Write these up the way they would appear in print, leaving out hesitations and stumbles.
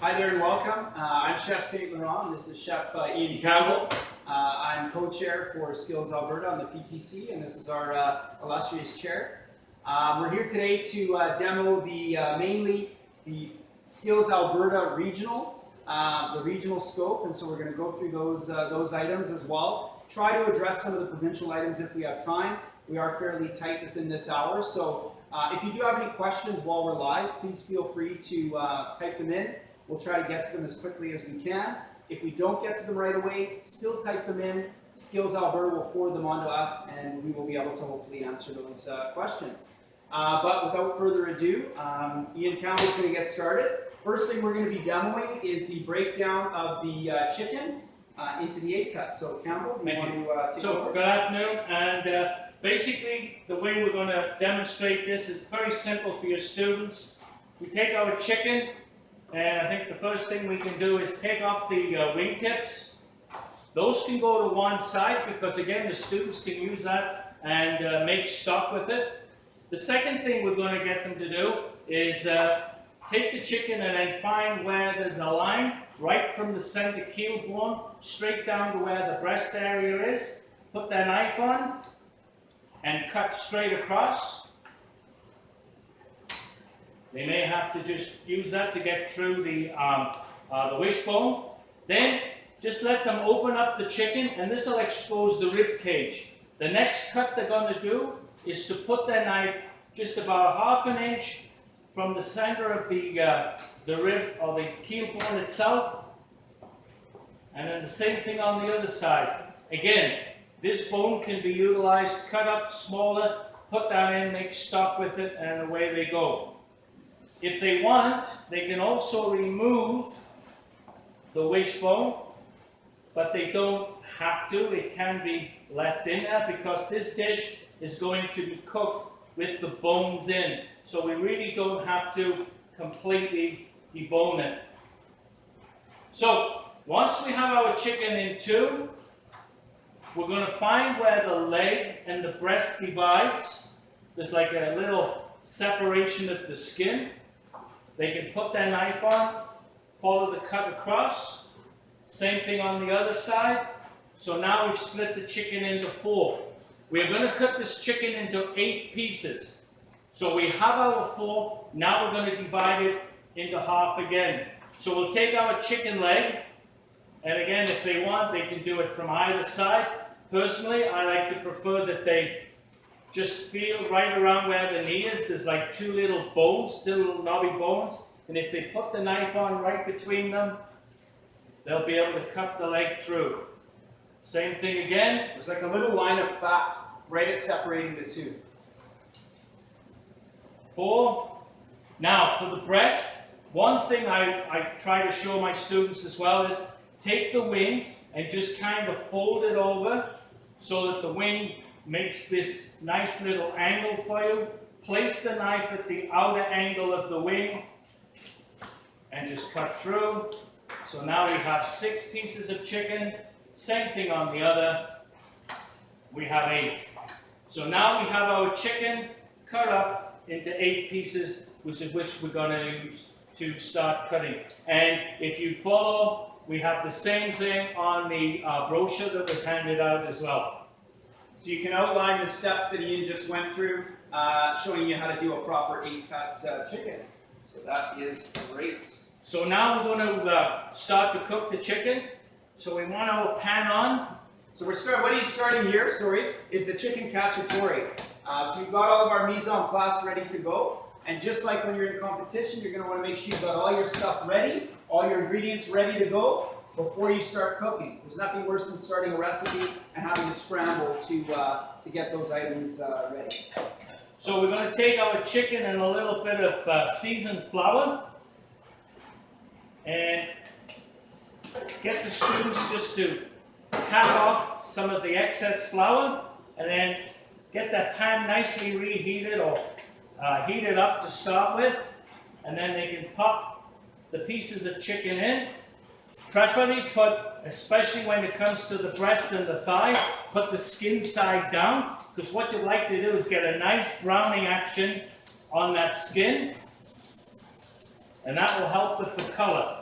Hi there and welcome. I'm Chef St. Laurent, and this is Chef Ian Campbell. I'm co-chair for Skills Alberta on the PTC, and this is our illustrious chair. We're here today to demo mainly the Skills Alberta regional, the regional scope, and so we're going to go through those items as well. Try to address some of the provincial items if we have time. We are fairly tight within this hour, so if you do have any questions while we're live, please feel free to type them in. We'll try to get to them as quickly as we can. If we don't get to them right away, still type them in. Skills Alberta will forward them on to us, and we will be able to hopefully answer those questions. But without further ado, Ian Campbell's going to get started. First thing we're going to be demoing is the breakdown of the chicken into the 8-cut. So Campbell, you want to take over? Good afternoon, and basically the way we're going to demonstrate this is very simple for your students. We take our chicken, and I think the first thing we can do is take off the wing tips. Those can go to one side because, again, the students can use that and make stock with it. The second thing we're going to get them to do is take the chicken and then find where there's a line right from the center keel bone straight down to where the breast area is. Put their knife on and cut straight across. They may have to just use that to get through the wishbone. Then just let them open up the chicken, and this will expose the rib cage. The next cut they're going to do is to put their knife just about ½ an inch from the center of the rib or the keel bone itself, and then the same thing on the other side. Again, this bone can be utilized, cut up smaller, put that in, make stock with it, and away they go. If they want, they can also remove the wishbone, but they don't have to. It can be left in there because this dish is going to be cooked with the bones in. So we really don't have to completely debone it. So once we have our chicken in two, we're going to find where the leg and the breast divides. There's like a little separation of the skin. They can put their knife on, follow the cut across. Same thing on the other side. So now we've split the chicken into 4. We're going to cut this chicken into 8 pieces. So we have our 4. Now we're going to divide it into half again. So we'll take our chicken leg, and again, if they want, they can do it from either side. Personally, I like to prefer that they just feel right around where the knee is. There's like 2 little bones, 2 little knobby bones. And if they put the knife on right between them, they'll be able to cut the leg through. Same thing again. There's like a little line of fat right at separating the 2. 4. Now for the breast, one thing I try to show my students as well is take the wing and just kind of fold it over so that the wing makes this nice little angle for you. Place the knife at the outer angle of the wing and just cut through. So now we have 6 pieces of chicken. Same thing on the other. We have 8. So now we have our chicken cut up into 8 pieces, which we're going to use to start cutting. And if you follow, we have the same thing on the brochure that was handed out as well. So you can outline the steps that Ian just went through, showing you how to do a proper 8-cut chicken. So that is great. So now we're going to start to cook the chicken. So we want our pan on. So what he's starting here, is the chicken cacciatore. So we've got all of our mise en place ready to go. And just like when you're in competition, you're going to want to make sure you've got all your stuff ready, all your ingredients ready to go before you start cooking. There's nothing worse than starting a recipe and having to scramble to get those items ready. So we're going to take our chicken and a little bit of seasoned flour and get the students just to tap off some of the excess flour, and then get that pan nicely reheated or heated up to start with, and then they can pop the pieces of chicken in. Preferably put, especially when it comes to the breast and the thigh, put the skin side down, because what you'd like to do is get a nice browning action on that skin, and that will help with the color.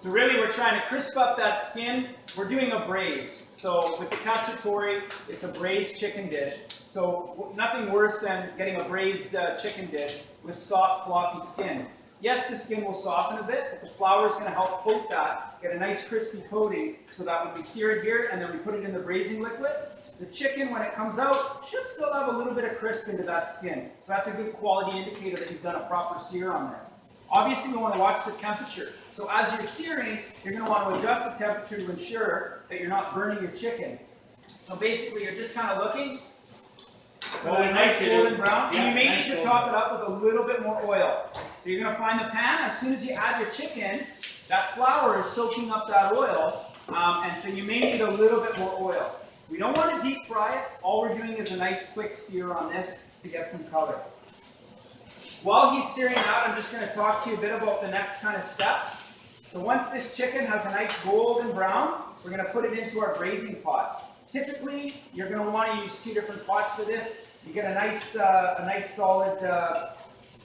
So really we're trying to crisp up that skin. We're doing a braise. So with the Cacciatore, it's a braised chicken dish. So nothing worse than getting a braised chicken dish with soft, floppy skin. Yes, the skin will soften a bit, but the flour is going to help coat that, get a nice crispy coating, so that when we sear it here and then we put it in the braising liquid, the chicken, when it comes out, should still have a little bit of crisp into that skin. So that's a good quality indicator that you've done a proper sear on there. Obviously, we want to watch the temperature. So as you're searing, you're going to want to adjust the temperature to ensure that you're not burning your chicken. So basically, you're just kind of looking. Nice golden brown. And you may need to top it up with a little bit more oil. So you're going to find the pan. As soon as you add your chicken, that flour is soaking up that oil. And so you may need a little bit more oil. We don't want to deep fry it. All we're doing is a nice quick sear on this to get some color. While he's searing out, I'm just going to talk to you a bit about the next kind of step. So once this chicken has a nice golden brown, we're going to put it into our braising pot. Typically, you're going to want to use 2 different pots for this. You get a nice solid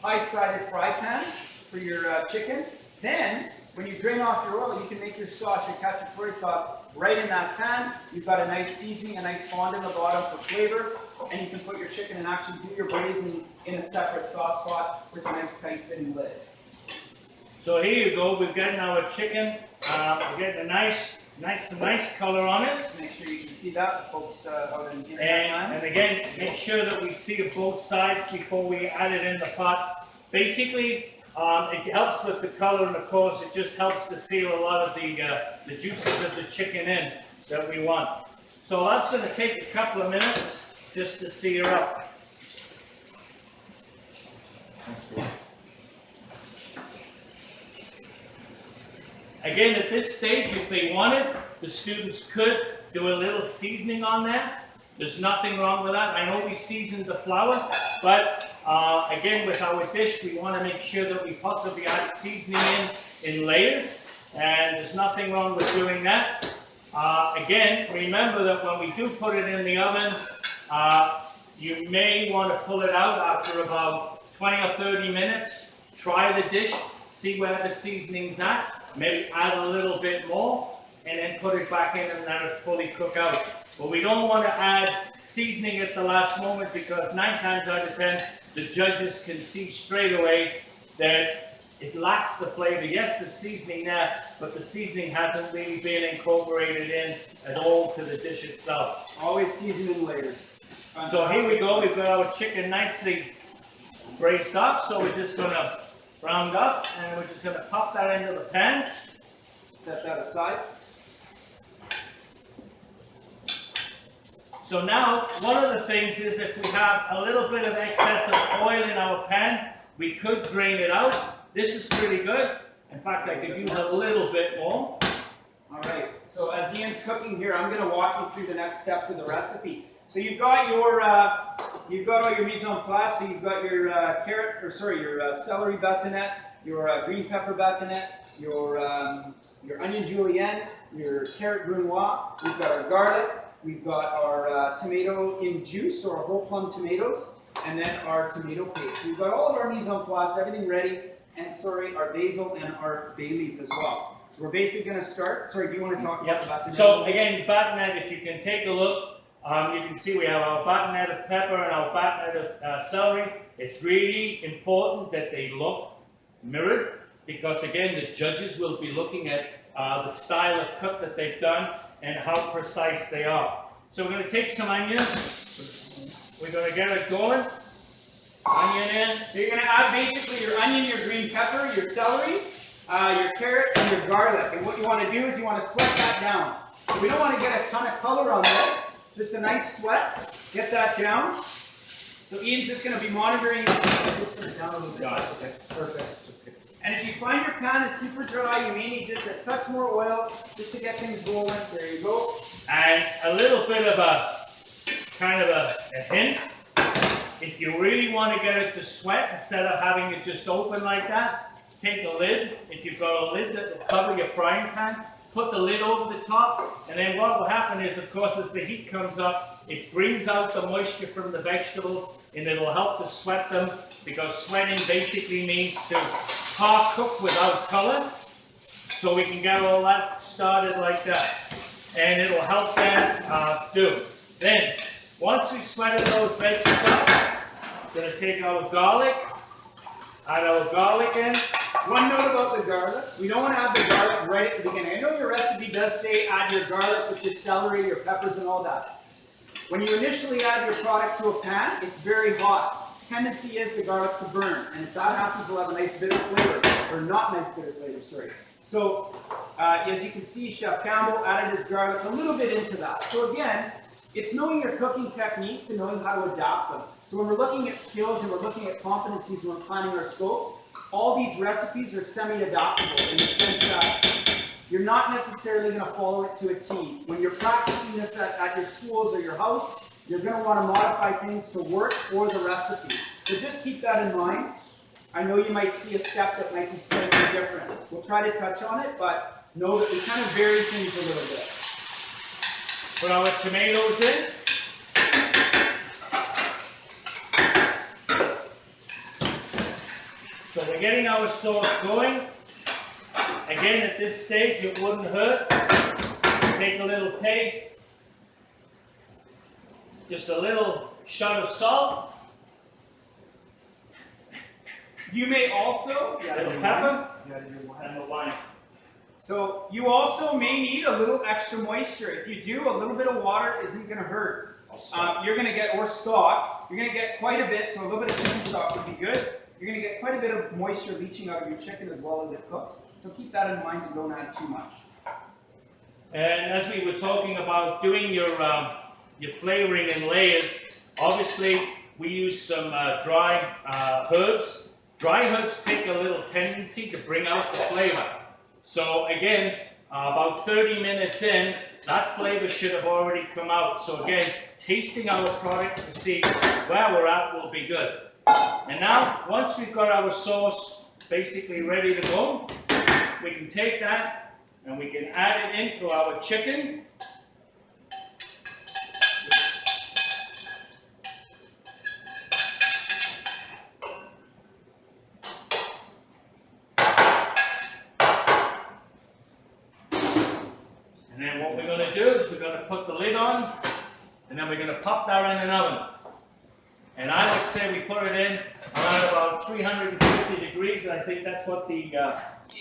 high-sided fry pan for your chicken. Then, when you drain off your oil, you can make your sauce, your Cacciatore sauce, right in that pan. You've got a nice seasoning, a nice fond in the bottom for flavor, and you can put your chicken and actually do your braising in a separate sauce pot with a nice tight fitting lid. So here you go. We've got our chicken. We're getting a nice color on it. Just make sure you can see that, folks, out in internet land. And again, make sure that we see both sides before we add it in the pot. Basically, it helps with the color, and of course, it just helps to seal a lot of the juices of the chicken in that we want. So that's going to take a couple of minutes just to sear up. Again, at this stage, if they wanted, the students could do a little seasoning on that. There's nothing wrong with that. I know we seasoned the flour, but again, with our dish, we want to make sure that we possibly add seasoning in layers, and there's nothing wrong with doing that. Again, remember that when we do put it in the oven, you may want to pull it out after about 20 or 30 minutes. Try the dish, see where the seasoning's at, maybe add a little bit more, and then put it back in and let it fully cook out. But we don't want to add seasoning at the last moment, because 9 times out of 10, the judges can see straight away that it lacks the flavor. Yes, the seasoning there, but the seasoning hasn't really been incorporated in at all to the dish itself. Always season in layers. So here we go. We've got our chicken nicely braised up. So we're just going to round up, and we're just going to pop that into the pan. Set that aside. So now, one of the things is, if we have a little bit of excess of oil in our pan, we could drain it out. This is pretty good. In fact, I could use a little bit more. All right, so as Ian's cooking here, I'm going to walk you through the next steps of the recipe. So you've got your, all your mise en place. So you've got your your celery batonette, your green pepper batonette, your onion julienne, your carrot brunoise. We've got our garlic. We've got our tomato in juice, or our whole plum tomatoes, and then our tomato paste. So we've got all of our mise en place, everything ready, and our basil and our bay leaf as well. So we're basically going to start. Sorry, do you want to talk about the batonette? So again, batonette, if you can take a look, you can see we have our batonette of pepper and our batonette of celery. It's really important that they look mirrored, because again, the judges will be looking at the style of cut that they've done and how precise they are. So we're going to take some onions. We're going to get it going. Onion in. So you're going to add basically your onion, your green pepper, your celery, your carrot, and your garlic. And what you want to do is you want to sweat that down. So we don't want to get a ton of color on this. Just a nice sweat. Get that down. So Ian's just going to be monitoring. Just put it down a little bit. Okay, perfect. And if you find your pan is super dry, you may need just a touch more oil just to get things rolling. There you go. And a little bit of a hint. If you really want to get it to sweat, instead of having it just open like that, take a lid. If you've got a lid that will cover your frying pan, put the lid over the top, and then what will happen is, of course, as the heat comes up, it brings out the moisture from the vegetables, and it will help to sweat them, because sweating basically means to half cook without color. So we can get all that started like that. And it'll help that do. Then, once we sweated those veggies up, we're going to take our garlic, add our garlic in. One note about the garlic, we don't want to add the garlic right at the beginning. I know your recipe does say add your garlic with your celery, your peppers and all that. When you initially add your product to a pan, it's very hot. Tendency is the garlic to burn, and if that happens, we'll have a nice bitter flavor, or not nice bitter flavor, sorry. So, as you can see, Chef Campbell added his garlic a little bit into that. So again, it's knowing your cooking techniques and knowing how to adapt them. So when we're looking at skills and we're looking at competencies when we're planning our scopes, all these recipes are semi-adaptable in the sense that you're not necessarily going to follow it to a T. When you're practicing this at your schools or your house, you're going to want to modify things to work for the recipe. So just keep that in mind. I know you might see a step that might be slightly different. We'll try to touch on it, but know that we kind of vary things a little bit. Put our tomatoes in. So we're getting our sauce going. Again, at this stage, it wouldn't hurt. Take a little taste. Just a little shot of salt. You may also, A little pepper. And the wine. So you also may need a little extra moisture. If you do, a little bit of water isn't going to hurt. You're going to get, or stock, you're going to get quite a bit, so a little bit of chicken stock would be good. You're going to get quite a bit of moisture leaching out of your chicken as well as it cooks. So keep that in mind and don't add too much. And as we were talking about doing your flavoring in layers, obviously we use some dry herbs. Dry herbs take a little tendency to bring out the flavor. So again, about 30 minutes in, that flavor should have already come out. So again, tasting our product to see where we're at will be good. And now, once we've got our sauce basically ready to go, we can take that and we can add it into our chicken. And then what we're going to do is we're going to put the lid on, and then we're going to pop that in an oven. And I would say we put it in around about 350 degrees, and I think that's what the...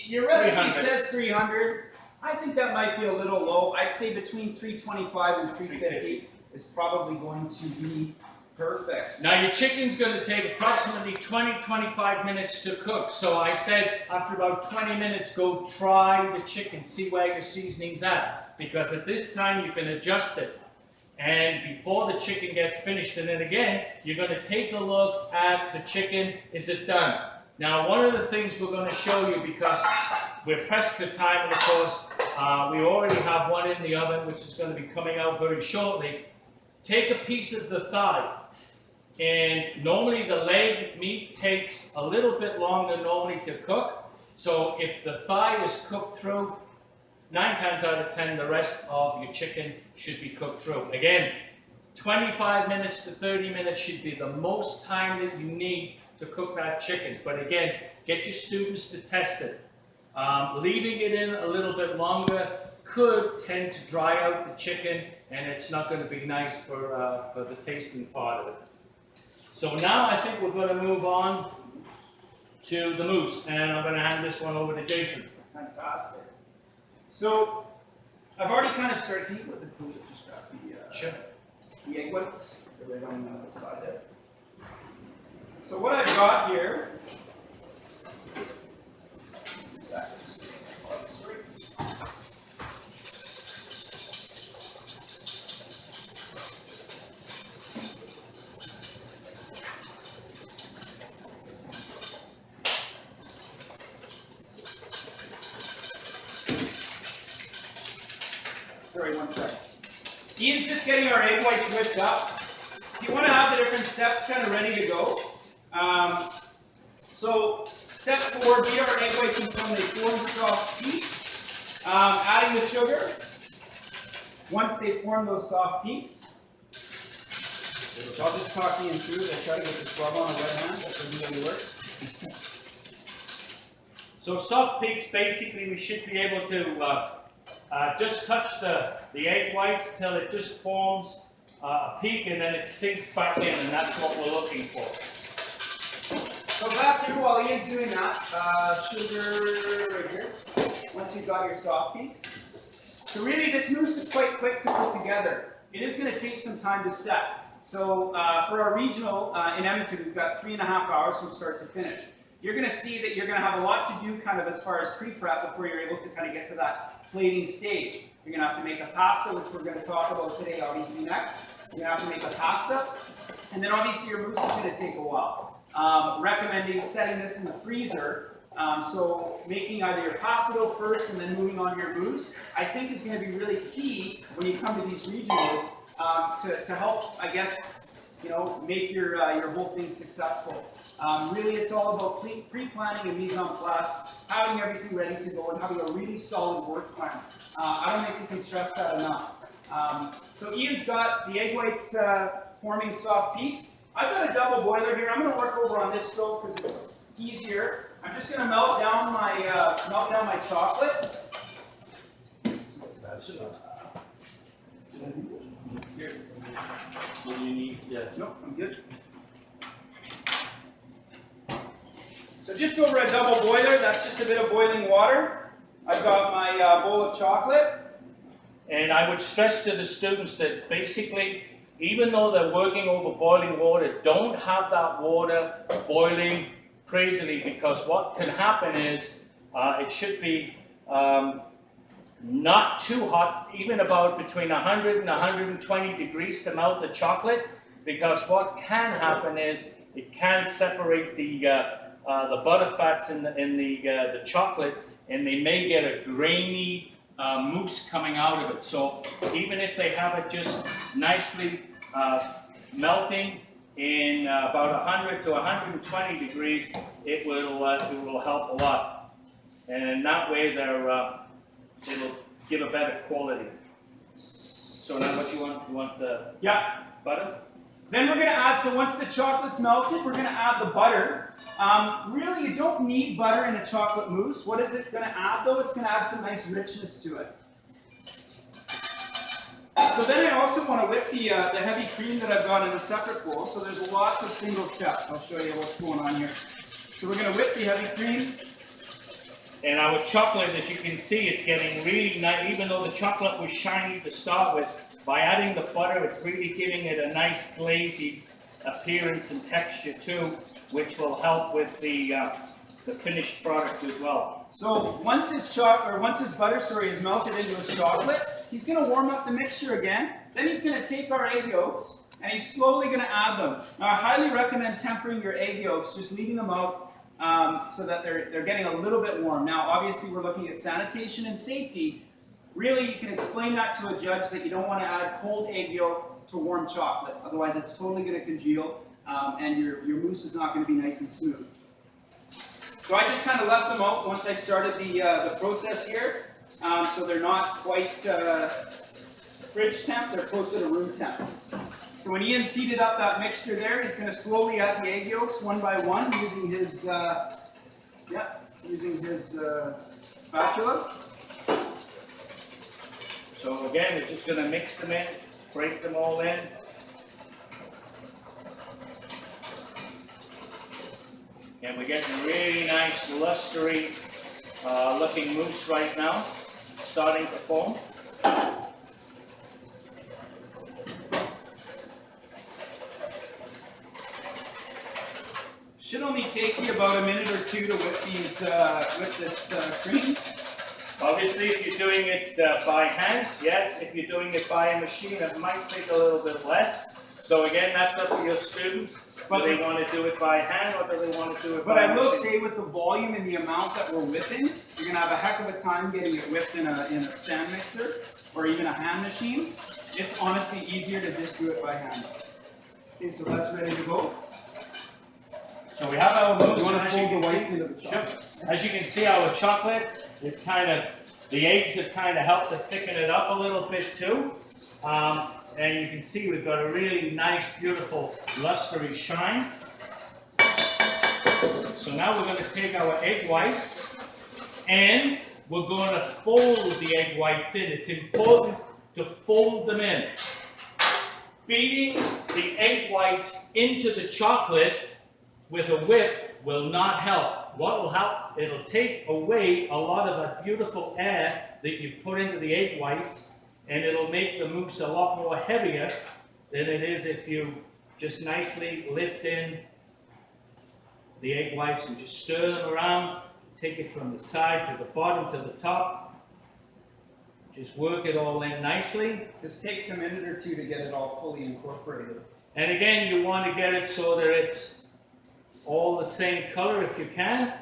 Your recipe says 300. I think that might be a little low. I'd say between 325 and 350 is probably going to be perfect. Now your chicken's going to take approximately 20-25 minutes to cook. So I said after about 20 minutes, go try the chicken, see where your seasoning's at. Because at this time you can adjust it. And before the chicken gets finished, and then again, you're going to take a look at the chicken. Is it done? Now, one of the things we're going to show you, because we're pressed for time, and of course, we already have one in the oven, which is going to be coming out very shortly. Take a piece of the thigh, and normally the leg meat takes a little bit longer normally to cook. So if the thigh is cooked through, 9 times out of 10, the rest of your chicken should be cooked through. Again, 25 minutes to 30 minutes should be the most time that you need to cook that chicken. But again, get your students to test it. Leaving it in a little bit longer could tend to dry out the chicken, and it's not going to be nice for the tasting part of it. So now I think we're going to move on to the mousse, and I'm going to hand this one over to Jason. Fantastic. So, I've already kind of started. Can you put the food that just got the egg whites? They're right on the side there. So what I've got here. Sorry, one second. Ian's just getting our egg whites whipped up. You want to have the different steps kind of ready to go. So, step 4, beat our egg whites until they form soft peaks. Adding the sugar. Once they form those soft peaks, I'll just talk Ian through as I try to get this rub on a wet hand. That doesn't really work. So soft peaks, basically we should be able to just touch the egg whites till it just forms a peak, and then it sinks back in, and that's what we're looking for. So back here, while Ian's doing that, sugar right here, once you've got your soft peaks. So really this mousse is quite quick to put together. It is going to take some time to set. So for our regional in Edmonton, we've got 3.5 hours from start to finish. You're going to see that you're going to have a lot to do kind of as far as pre-prep before you're able to kind of get to that plating stage. You're going to have to make a pasta, which we're going to talk about today, obviously next. You're going to have to make a pasta, and then obviously your mousse is going to take a while. Recommending setting this in the freezer. So making either your pasta dough first and then moving on to your mousse, I think is going to be really key when you come to these regionals to help, I guess, you know, make your whole thing successful. Really, it's all about pre-planning and mise en place, having everything ready to go, and having a really solid work plan. I don't think we can stress that enough. So Ian's got the egg whites forming soft peaks. I've got a double boiler here. I'm going to work over on this stove because it's easier. I'm just going to melt down my chocolate. What's that? Here. What do you need? Nope, I'm good. So just over a double boiler, that's just a bit of boiling water. I've got my bowl of chocolate. And I would stress to the students that basically, even though they're working over boiling water, don't have that water boiling crazily, because what can happen is it should be not too hot, even about between 100 and 120 degrees to melt the chocolate, because what can happen is it can separate the butter fats in the chocolate, and they may get a grainy mousse coming out of it. So even if they have it just nicely melting in about 100 to 120 degrees, it will help a lot, and in that way it'll give a better quality. So now what you want the butter? Then we're going to add, so once the chocolate's melted, we're going to add the butter. Really, you don't need butter in a chocolate mousse. What is it going to add though? It's going to add some nice richness to it. So then I also want to whip the heavy cream that I've got in a separate bowl. So there's lots of single steps. I'll show you what's going on here. So we're going to whip the heavy cream. And our chocolate, as you can see, it's getting really nice. Even though the chocolate was shiny to start with, by adding the butter, it's really giving it a nice glazy appearance and texture too, which will help with the finished product as well. So once his butter is melted into his chocolate, he's going to warm up the mixture again. Then he's going to take our egg yolks and he's slowly going to add them. Now I highly recommend tempering your egg yolks, just leaving them out so that they're getting a little bit warm. Now obviously we're looking at sanitation and safety. Really, you can explain that to a judge that you don't want to add cold egg yolk to warm chocolate. Otherwise it's totally going to congeal and your mousse is not going to be nice and smooth. So I just kind of left them out once I started the process here. So they're not quite fridge temp, they're closer to room temp. So when Ian's heated up that mixture there, he's going to slowly add the egg yolks one by one using his spatula. So again, we're just going to mix them in, break them all in. And we're getting a really nice, lustery looking mousse right now, starting to form. Should only take you about a minute or two to whip this cream. Obviously, if you're doing it by hand, yes. If you're doing it by a machine, it might take a little bit less. So again, that's up to your students. Do they want to do it by hand or do they want to do it by machine? But I will say, with the volume and the amount that we're whipping, you're going to have a heck of a time getting it whipped in a stand mixer or even a hand machine. It's honestly easier to just do it by hand. Okay, so that's ready to go. So we have our mousse. You want to fold the whites into the chocolate. Sure. As you can see, our chocolate is the eggs have kind of helped to thicken it up a little bit too. And you can see we've got a really nice, beautiful, lustery shine. So now we're going to take our egg whites And we're going to fold the egg whites in. It's important to fold them in. Beating the egg whites into the chocolate with a whip will not help. What will help? It'll take away a lot of that beautiful air that you've put into the egg whites, and it'll make the mousse a lot more heavier than it is if you just nicely lift in the egg whites and just stir them around. Take it from the side to the bottom to the top. Just work it all in nicely. This takes a minute or two to get it all fully incorporated. And again, you want to get it so that it's all the same color if you can.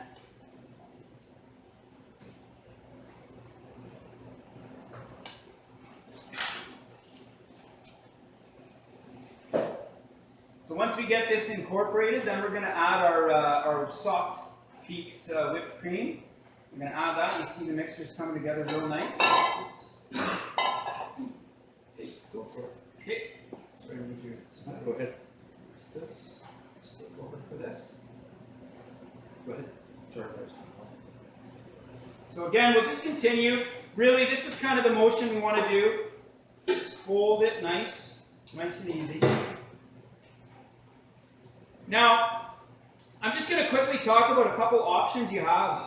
So once we get this incorporated, then we're going to add our soft peaks whipped cream. We're going to add that. You see the mixture's coming together real nice. Okay, go for it. Okay, sorry, Go ahead. this. Just look over for this. Go ahead. Sorry. So again, we'll just continue. Really, this is kind of the motion we want to do. Just fold it nice and easy. Now, I'm just going to quickly talk about a couple options you have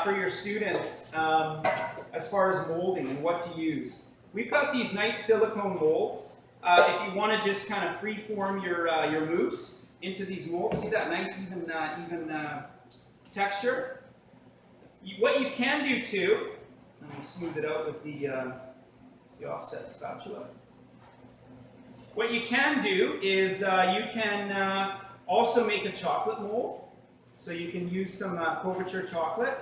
for your students as far as molding and what to use. We've got these nice silicone molds. If you want to just kind of free-form your mousse into these molds, see that nice even texture? What you can do too, let me smooth it out with the offset spatula. What you can do is you can also make a chocolate mold. So you can use some couverture chocolate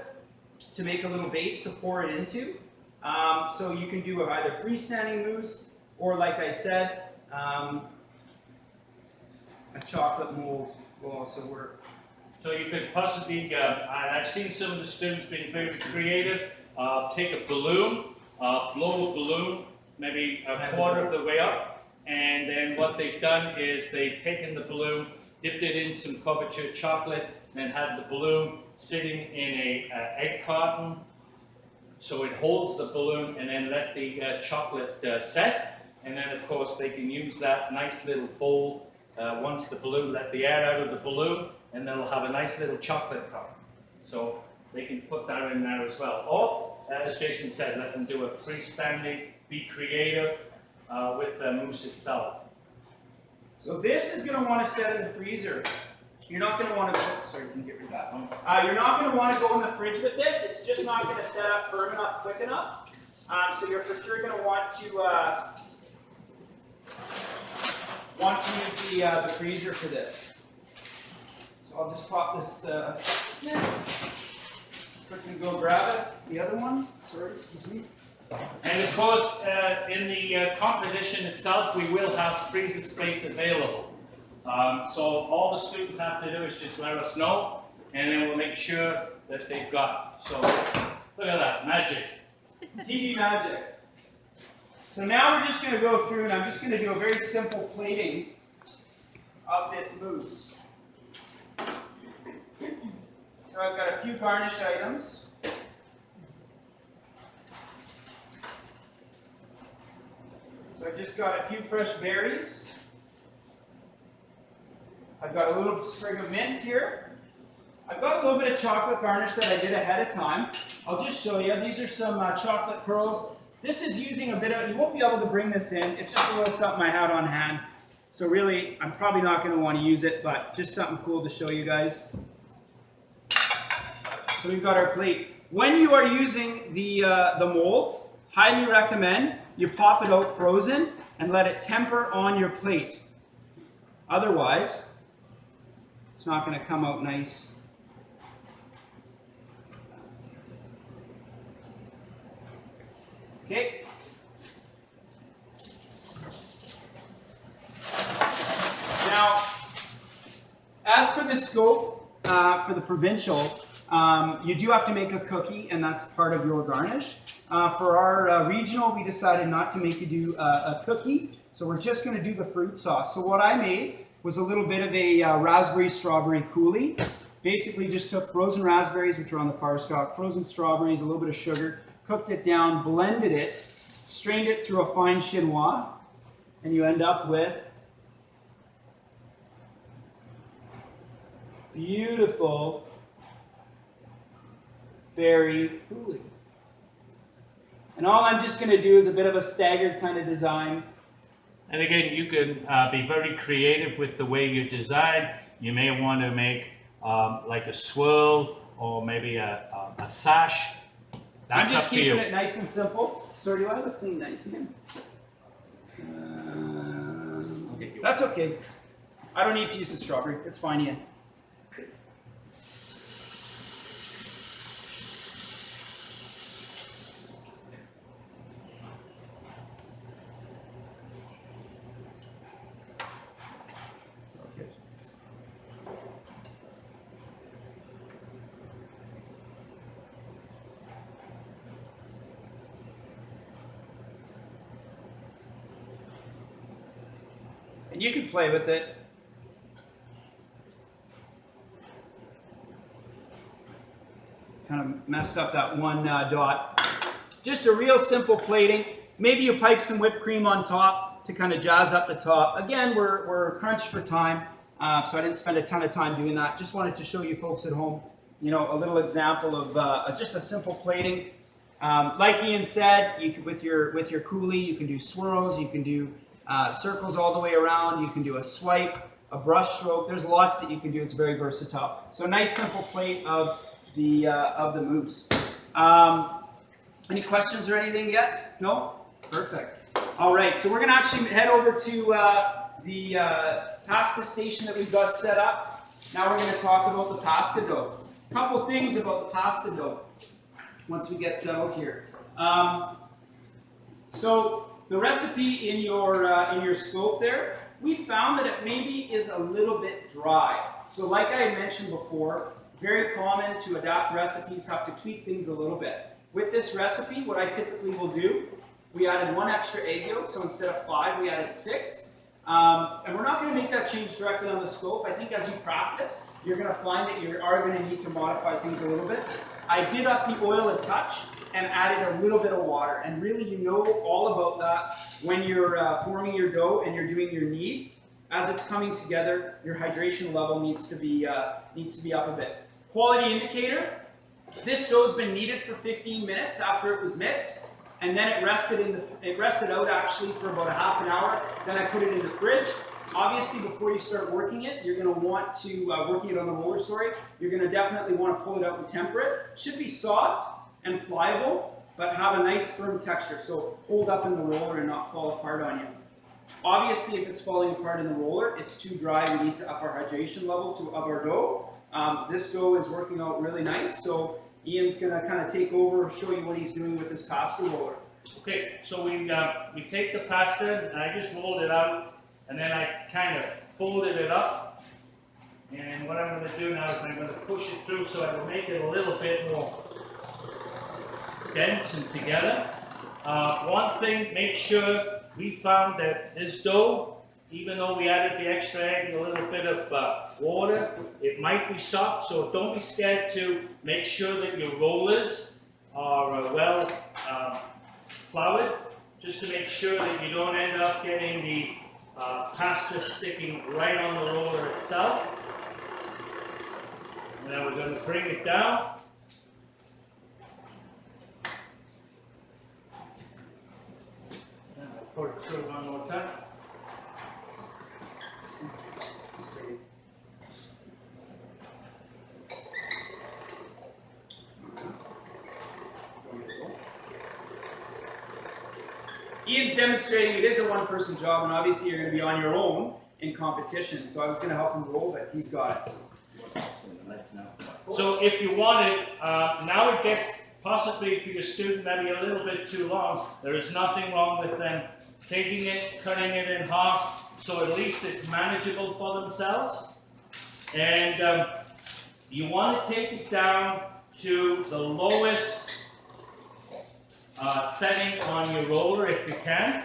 to make a little base to pour it into. So you can do either freestanding mousse or, like I said, a chocolate mold will also work. So you could possibly, and I've seen some of the students being very creative, take a balloon, blow a balloon maybe a quarter of the way up, and then what they've done is they've taken the balloon, dipped it in some couverture chocolate, and had the balloon sitting in a egg carton, so it holds the balloon, and then let the chocolate set, and then of course they can use that nice little bowl once the balloon, let the air out of the balloon, and they'll have a nice little chocolate cup. So they can put that in there as well. Or, as Jason said, let them do a freestanding, be creative with the mousse itself. So this is going to want to set in the freezer. You're not going to want to go, sorry, you can get rid of that one. You're not going to want to go in the fridge with this. It's just not going to set up firm enough, quick enough. So you're for sure going to want to use the freezer for this. So I'll just pop this in. Quickly go grab it. The other one, sorry, excuse me. And of course, in the composition itself, we will have freezer space available. So all the students have to do is just let us know, and then we'll make sure that they've got it. So look at that, magic. TV magic. So now we're just going to go through, and I'm just going to do a very simple plating of this mousse. So I've got a few garnish items. So I've just got a few fresh berries. I've got a little sprig of mint here. I've got a little bit of chocolate garnish that I did ahead of time. I'll just show you. These are some chocolate pearls. This is using a bit of, you won't be able to bring this in. It's just a little something I had on hand. So really, I'm probably not going to want to use it, but just something cool to show you guys. So we've got our plate. When you are using the molds, highly recommend you pop it out frozen and let it temper on your plate. Otherwise, it's not going to come out nice. Okay. Now, as for the scope for the Provincial, you do have to make a cookie, and that's part of your garnish. For our regional, we decided not to make you do a cookie, so we're just going to do the fruit sauce. So what I made was a little bit of a raspberry strawberry coulis. Basically just took frozen raspberries, which are on the par stock, frozen strawberries, a little bit of sugar, cooked it down, blended it, strained it through a fine chinois, and you end up with beautiful berry coulis. And all I'm just going to do is a bit of a staggered kind of design. And again, you can be very creative with the way you design. You may want to make like a swirl or maybe a sash. I'm That's just up to keeping you. it nice and simple. Sorry, do I have a clean knife again? Okay, that's okay. I don't need to use the strawberry. It's fine, Ian. It's all good. And you can play with it. Kind of messed up that one dot. Just a real simple plating. Maybe you pipe some whipped cream on top to kind of jazz up the top. Again, we're crunched for time, so I didn't spend a ton of time doing that. Just wanted to show you folks at home, you know, a little example of just a simple plating. Like Ian said, you can, with your coulis, you can do swirls, you can do circles all the way around, you can do a swipe, a brush stroke. There's lots that you can do. It's very versatile. So a nice simple plate of the mousse. Any questions or anything yet? No? Perfect. All right, so we're going to actually head over to the pasta station that we've got set up. Now we're going to talk about the pasta dough. A couple things about the pasta dough once we get settled here. So the recipe in your scope there, we found that it maybe is a little bit dry. So like I had mentioned before, very common to adapt recipes, have to tweak things a little bit. With this recipe, what I typically will do, we added 1 extra egg yolk, so instead of 5, we added 6. And we're not going to make that change directly on the scope. I think as you practice, you're going to find that you are going to need to modify things a little bit. I did up the oil a touch and added a little bit of water. And really, you know all about that when you're forming your dough and you're doing your knead. As it's coming together, your hydration level needs to be up a bit. Quality indicator. This dough's been kneaded for 15 minutes after it was mixed, and then it rested out actually for about a half an hour. Then I put it in the fridge. Obviously, before you start working it, you're going to want to working it on the roller. You're going to definitely want to pull it out and temper it. Should be soft and pliable, but have a nice firm texture. So hold up in the roller and not fall apart on you. Obviously, if it's falling apart in the roller, it's too dry. We need to up our hydration level of our dough. This dough is working out really nice, so Ian's going to kind of take over and show you what he's doing with this pasta roller. Okay, so we take the pasta and I just rolled it out and then I kind of folded it up. And what I'm going to do now is I'm going to push it through so I will make it a little bit more dense and together. One thing, make sure we found that this dough, even though we added the extra egg and a little bit of water, it might be soft, so don't be scared to make sure that your rollers are well floured, just to make sure that you don't end up getting the pasta sticking right on the roller itself. Now we're going to bring it down. And I'll pour it through one more time. Ian's demonstrating it is a one-person job, and obviously you're going to be on your own in competition. So I was going to help him roll, but he's got it. So if you want it, now it gets possibly for your student maybe a little bit too long. There is nothing wrong with them taking it, cutting it in half, so at least it's manageable for themselves. And you want to take it down to the lowest setting on your roller if you can,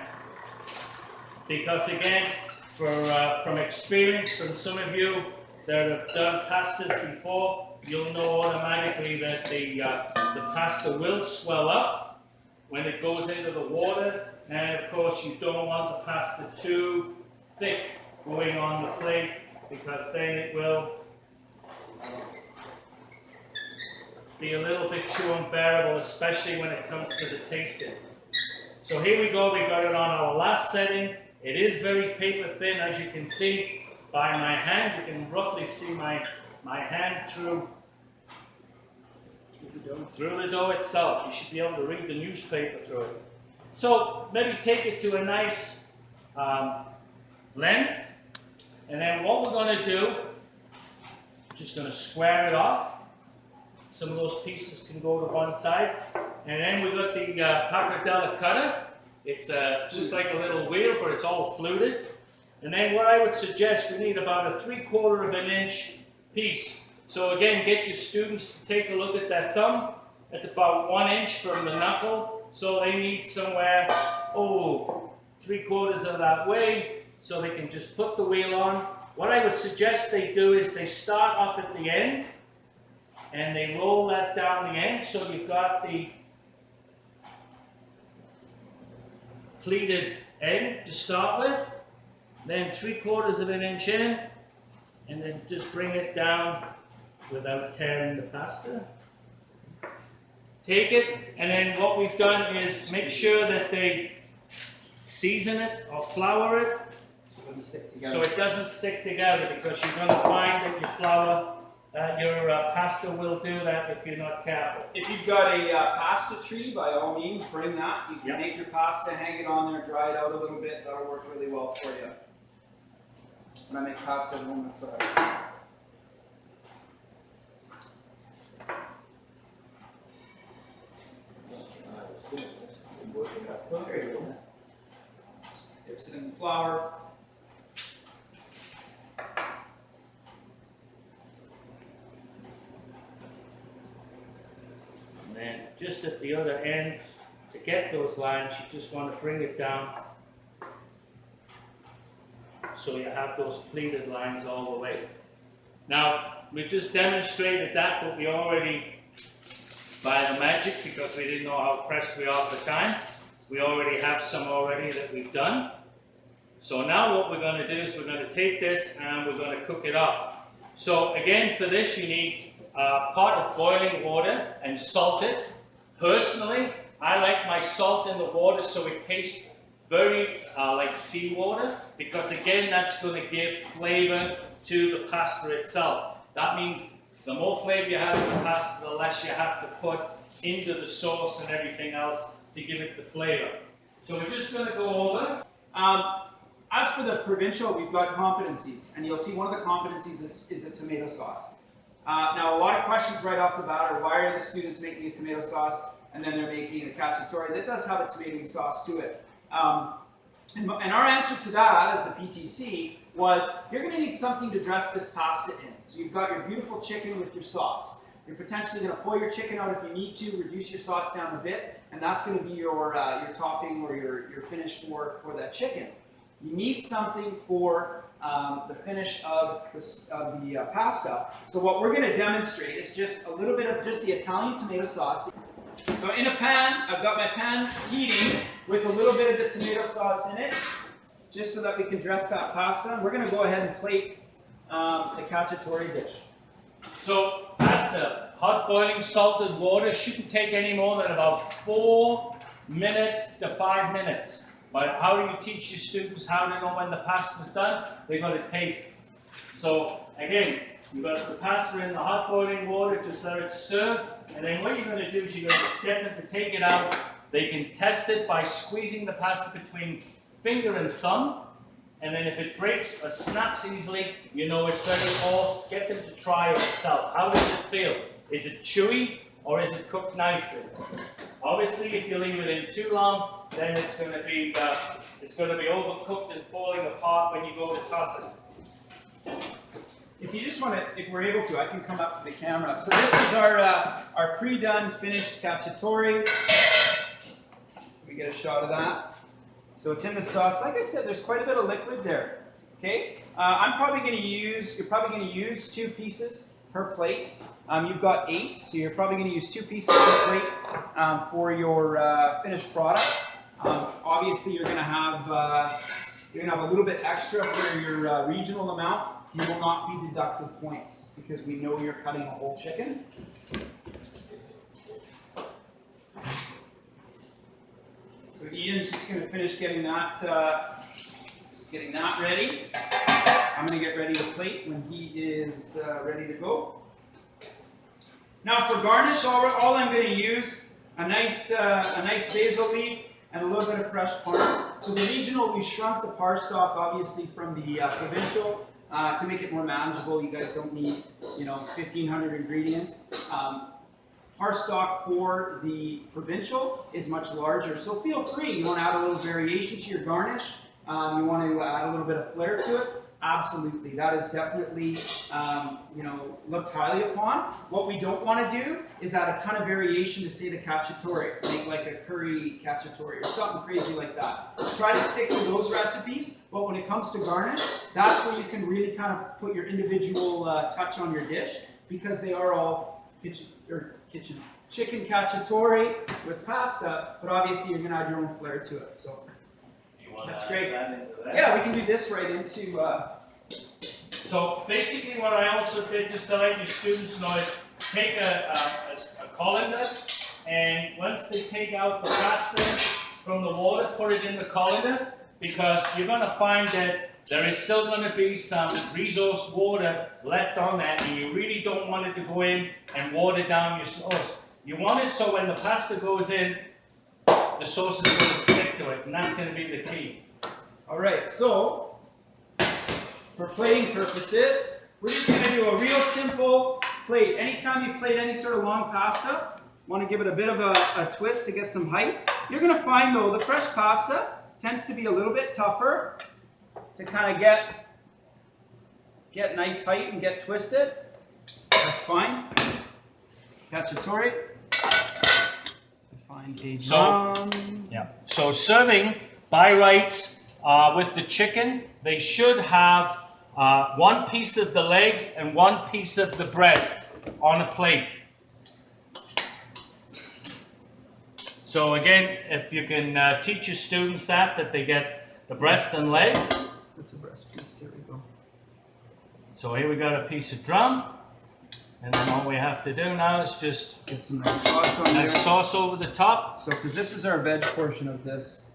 because again, from experience from some of you, that have done pastas before, you'll know automatically that the pasta will swell up when it goes into the water, and of course you don't want the pasta too thick going on the plate, because then it will be a little bit too unbearable, especially when it comes to the tasting. So here we go, we got it on our last setting. It is very paper thin, as you can see by my hand. You can roughly see my hand through the dough itself. You should be able to read the newspaper through it. So maybe take it to a nice length, and then what we're going to do, just going to square it off. Some of those pieces can go to one side, and then we've got the pappardelle cutter. It's just like a little wheel, but it's all fluted. And then what I would suggest, we need about a 3/4 of an inch piece. So again, get your students to take a look at that thumb. That's about 1 inch from the knuckle. So they need somewhere, 3/4 of that way, so they can just put the wheel on. What I would suggest they do is they start off at the end, and they roll that down the end, so you've got the pleated end to start with, then 3/4 of an inch in, and then just bring it down without tearing the pasta. Take it, and then what we've done is make sure that they season it or flour it so it doesn't stick together, because you're going to find that your flour, your pasta will do that if you're not careful. If you've got a pasta tree, by all means, bring that. You can make your pasta, hang it on there, dry it out a little bit. That'll work really well for you. When I make pasta at home, that's what I do. There you go. Just dips it in the flour. And then just at the other end, to get those lines, you just want to bring it down so you have those pleated lines all the way. Now, we just demonstrated that, but we already, by the magic, because we didn't know how pressed we are for time, we already have some already that we've done. So now what we're going to do is we're going to take this and we're going to cook it off. So again, for this you need a pot of boiling water and salt it. Personally, I like my salt in the water so it tastes very like seawater, because again, that's going to give flavor to the pasta itself. That means the more flavor you have in the pasta, the less you have to put into the sauce and everything else to give it the flavor. So we're just going to go over. As for the provincial, we've got competencies, and you'll see one of the competencies is a tomato sauce. Now, a lot of questions right off the bat are, why are the students making a tomato sauce and then they're making a cacciatore that does have a tomato sauce to it? And our answer to that as the PTC was, you're going to need something to dress this pasta in. So you've got your beautiful chicken with your sauce. You're potentially going to pull your chicken out if you need to, reduce your sauce down a bit, and that's going to be your topping or your finish for that chicken. You need something for the finish of the pasta. So what we're going to demonstrate is just a little bit of just the Italian tomato sauce. So in a pan, I've got my pan heating with a little bit of the tomato sauce in it, just so that we can dress that pasta. We're going to go ahead and plate the cacciatore dish. So pasta, hot boiling salted water, shouldn't take any more than about 4 minutes to 5 minutes. But how do you teach your students how to know when the pasta's done? They're going to taste it. So again, you've got the pasta in the hot boiling water, just let it stir. And then what you're going to do is you're going to get them to take it out. They can test it by squeezing the pasta between finger and thumb. And then if it breaks or snaps easily, you know it's ready. Or get them to try it itself. How does it feel? Is it chewy or is it cooked nicely? Obviously, if you leave it in too long, then it's going to be overcooked and falling apart when you go to toss it. If you just want to, if we're able to, I can come up to the camera. So this is our pre-done, finished cacciatore. We get a shot of that. So it's in the sauce. Like I said, there's quite a bit of liquid there. Okay. I'm probably going to use, you're probably going to use 2 pieces per plate. You've got 8, so you're probably going to use 2 pieces per plate for your finished product. Obviously, you're going to have a little bit extra for your regional amount. You will not be deducted points because we know you're cutting a whole chicken. So Ian's just going to finish getting that ready. I'm going to get ready to plate when he is ready to go. Now for garnish, all I'm going to use a nice basil leaf and a little bit of fresh parm. So the regional, we shrunk the par stock obviously from the provincial to make it more manageable. You guys don't need 1,500 ingredients. Par stock for the provincial is much larger, so feel free. You want to add a little variation to your garnish. You want to add a little bit of flair to it. Absolutely, that is definitely looked highly upon. What we don't want to do is add a ton of variation to say the cacciatore, make like a curry cacciatore or something crazy like that. Try to stick to those recipes, but when it comes to garnish, that's where you can really kind of put your individual touch on your dish, because they are all chicken cacciatore with pasta, but obviously you're going to add your own flair to it. So that's great. Yeah, we can do this right into. So basically, what I also did, just to let your students know, is take a colander, and once they take out the pasta from the water, put it in the colander, because you're going to find that there is still going to be some resource water left on that, and you really don't want it to go in and water down your sauce. You want it so when the pasta goes in, the sauce is going to stick to it, and that's going to be the key. All right, so for plating purposes, we're just going to do a real simple plate. Anytime you plate any sort of long pasta, want to give it a bit of a twist to get some height. You're going to find, though, the fresh pasta tends to be a little bit tougher to kind of get nice height and get twisted. That's fine. Cacciatore. Find a drum. So serving by rights with the chicken, they should have 1 piece of the leg and 1 piece of the breast on a plate. So again, if you can teach your students that they get the breast and leg. That's a breast piece. There we go. So here we got a piece of drum, and then all we have to do now is just get some nice sauce on there. Nice sauce over the top. So, because this is our veg portion of this.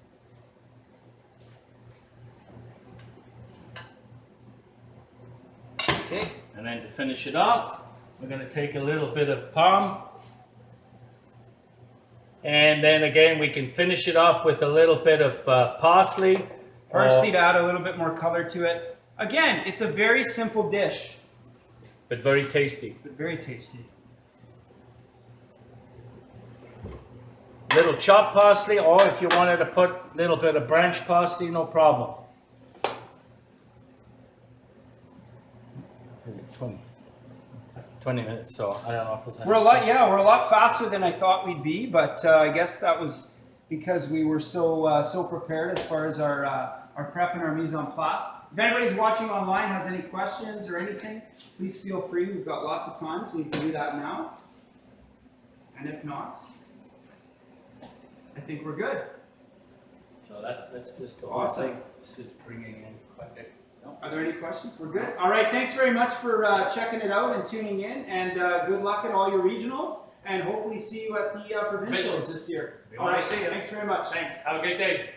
Okay. And then to finish it off, we're going to take a little bit of parm. And then again, we can finish it off with a little bit of parsley. Parsley to add a little bit more color to it. Again, it's a very simple dish. But very tasty. But very tasty. Little chopped parsley, or if you wanted to put a little bit of branch parsley, no problem. 20 minutes, so I don't know if it's... We're a lot faster than I thought we'd be, but I guess that was because we were so prepared as far as our prep and our mise en place. If anybody's watching online has any questions or anything, please feel free. We've got lots of time, so you can do that now. And if not, I think we're good. So that's just the awesome. Thing. It's just bringing in quite a bit. No. Are there any questions? We're good. All right. Thanks very much for checking it out and tuning in. And good luck at all your regionals. And hopefully see you at the provincials this year. We want to see you. Thanks very much. Thanks. Have a great day.